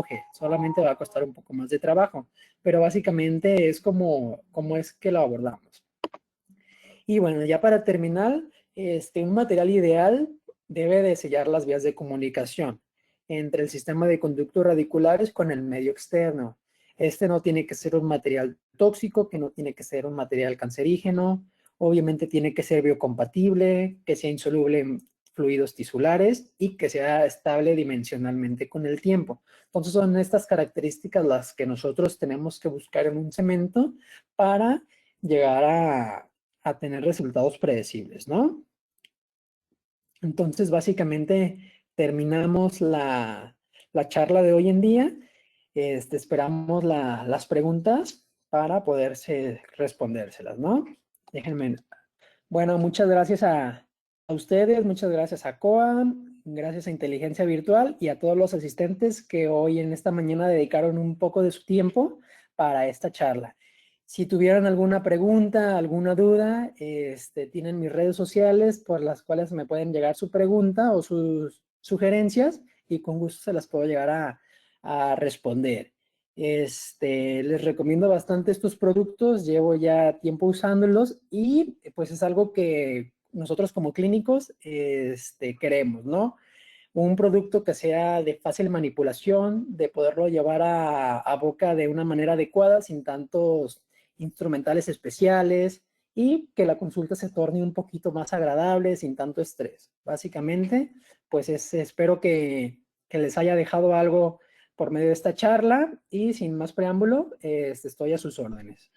gel. Solamente va a costar un poco más de trabajo, pero básicamente es como es que lo abordamos. Y bueno, ya para terminar, un material ideal debe de sellar las vías de comunicación entre el sistema de conductos radiculares con el medio externo. Este no tiene que ser un material tóxico, que no tiene que ser un material cancerígeno, obviamente tiene que ser biocompatible, que sea insoluble en fluidos tisulares y que sea estable dimensionalmente con el tiempo. Entonces son estas características las que nosotros tenemos que buscar en un cemento para llegar a tener resultados predecibles, ¿no? Entonces, básicamente terminamos la charla de hoy en día. Esperamos las preguntas para poderse respondérselas, ¿no? Déjenme. Bueno, muchas gracias a ustedes, muchas gracias a Coam, gracias a Inteligencia Virtual y a todos los asistentes que hoy en esta mañana dedicaron un poco de su tiempo para esta charla. Si tuvieran alguna pregunta, alguna duda, tienen mis redes sociales por las cuales me pueden llegar su pregunta o sus sugerencias y con gusto se las puedo llegar a responder. Les recomiendo bastante estos productos, llevo ya tiempo usándolos y pues es algo que nosotros como clínicos queremos, ¿no? Un producto que sea de fácil manipulación, de poderlo llevar a boca de una manera adecuada, sin tantos instrumentales especiales y que la consulta se torne un poquito más agradable, sin tanto estrés. Básicamente, pues espero que les haya dejado algo por medio de esta charla y sin más preámbulo, estoy a sus órdenes.